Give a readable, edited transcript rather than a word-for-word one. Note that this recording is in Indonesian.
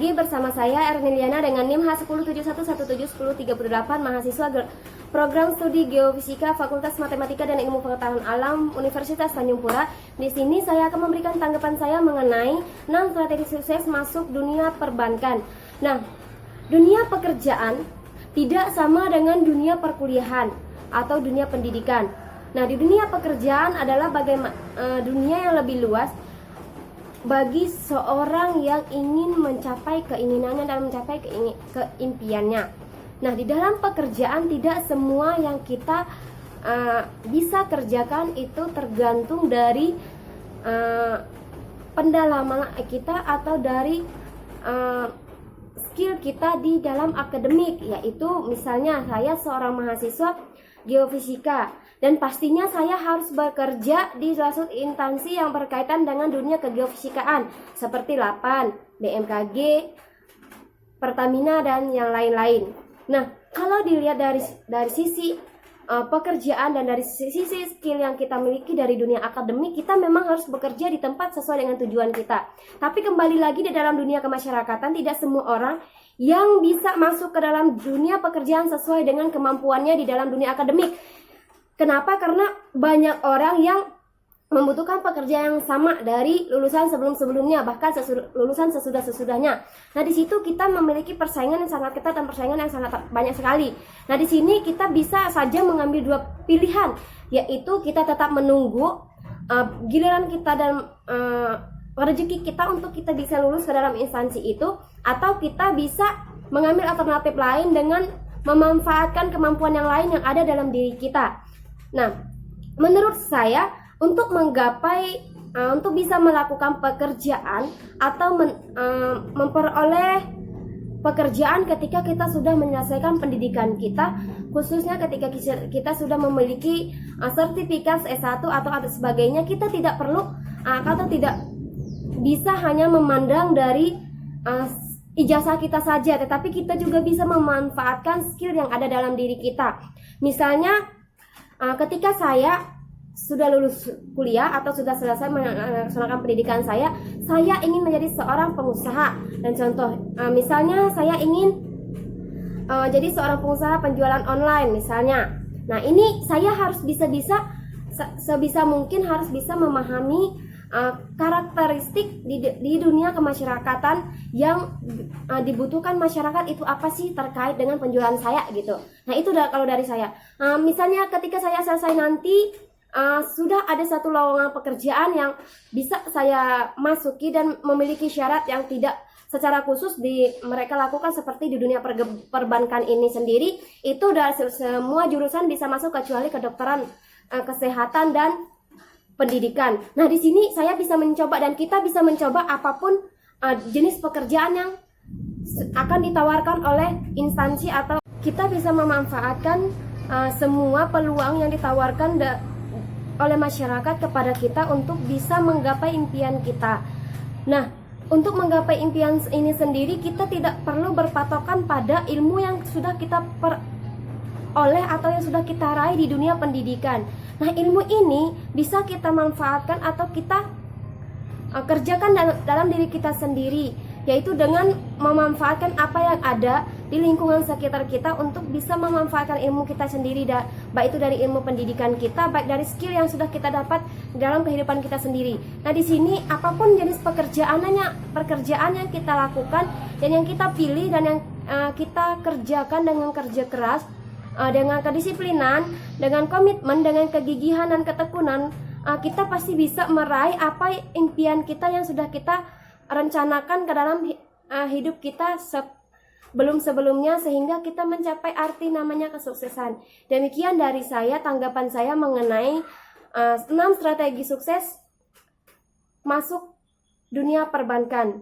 lagi bersama saya Erniliana dengan NIM H1071171038, mahasiswa program studi Geofisika Fakultas Matematika dan Ilmu Pengetahuan Alam Universitas Tanjung Pura. Di sini saya akan memberikan tanggapan saya mengenai 6 strategi sukses masuk dunia perbankan. Nah, dunia pekerjaan tidak sama dengan dunia perkuliahan atau dunia pendidikan. Nah, di dunia pekerjaan adalah dunia yang lebih luas bagi seorang yang ingin mencapai keinginannya dan mencapai keimpiannya. Nah, di dalam pekerjaan tidak semua yang kita bisa kerjakan itu tergantung dari pendalaman kita atau dari skill kita di dalam akademik, yaitu misalnya saya seorang mahasiswa geofisika dan pastinya saya harus bekerja di suatu instansi yang berkaitan dengan dunia kegeofisikaan seperti LAPAN, BMKG, Pertamina dan yang lain-lain. Nah, kalau dilihat dari sisi pekerjaan dan dari sisi skill yang kita miliki dari dunia akademik, kita memang harus bekerja di tempat sesuai dengan tujuan kita. Tapi kembali lagi di dalam dunia kemasyarakatan, tidak semua orang yang bisa masuk ke dalam dunia pekerjaan sesuai dengan kemampuannya di dalam dunia akademik. Kenapa? Karena banyak orang yang membutuhkan pekerjaan yang sama dari lulusan sebelum-sebelumnya, bahkan lulusan sesudah-sesudahnya. Nah, di situ kita memiliki persaingan yang sangat ketat dan persaingan yang sangat banyak sekali. Nah, di sini kita bisa saja mengambil dua pilihan, yaitu kita tetap menunggu giliran kita dan rezeki kita untuk kita bisa lulus ke dalam instansi itu, atau kita bisa mengambil alternatif lain dengan memanfaatkan kemampuan yang lain yang ada dalam diri kita. Nah, menurut saya untuk untuk bisa melakukan pekerjaan atau memperoleh pekerjaan ketika kita sudah menyelesaikan pendidikan kita, khususnya ketika kita sudah memiliki sertifikat S1 atau sebagainya, kita tidak perlu atau tidak bisa hanya memandang dari ijazah kita saja, tetapi kita juga bisa memanfaatkan skill yang ada dalam diri kita. Misalnya ketika saya sudah lulus kuliah atau sudah selesai melaksanakan pendidikan saya ingin menjadi seorang pengusaha. Dan contoh, misalnya saya ingin jadi seorang pengusaha penjualan online misalnya. Nah, ini saya harus sebisa mungkin harus bisa memahami karakteristik di dunia kemasyarakatan yang dibutuhkan masyarakat itu apa sih terkait dengan penjualan saya gitu. Nah, itu kalau dari saya. Misalnya ketika saya selesai nanti sudah ada satu lowongan pekerjaan yang bisa saya masuki dan memiliki syarat yang tidak secara khusus mereka lakukan seperti di dunia perbankan ini sendiri, itu dari semua jurusan bisa masuk kecuali kedokteran, kesehatan dan pendidikan. Nah, di sini saya bisa mencoba dan kita bisa mencoba apapun jenis pekerjaan yang akan ditawarkan oleh instansi, atau kita bisa memanfaatkan semua peluang yang ditawarkan oleh masyarakat kepada kita untuk bisa menggapai impian kita. Nah, untuk menggapai impian ini sendiri kita tidak perlu berpatokan pada ilmu yang sudah kita peroleh atau yang sudah kita raih di dunia pendidikan. Nah, ilmu ini bisa kita manfaatkan atau kita kerjakan dalam diri kita sendiri, yaitu dengan memanfaatkan apa yang ada di lingkungan sekitar kita untuk bisa memanfaatkan ilmu kita sendiri, baik itu dari ilmu pendidikan kita, baik dari skill yang sudah kita dapat dalam kehidupan kita sendiri. Nah, di sini apapun jenis pekerjaan yang kita lakukan dan yang kita pilih dan yang kita kerjakan dengan kerja keras, dengan kedisiplinan, dengan komitmen, dengan kegigihan dan ketekunan, kita pasti bisa meraih apa impian kita yang sudah kita rencanakan ke dalam hidup kita sebelumnya, sehingga kita mencapai arti namanya kesuksesan. Demikian dari saya, tanggapan saya mengenai 6 strategi sukses masuk dunia perbankan.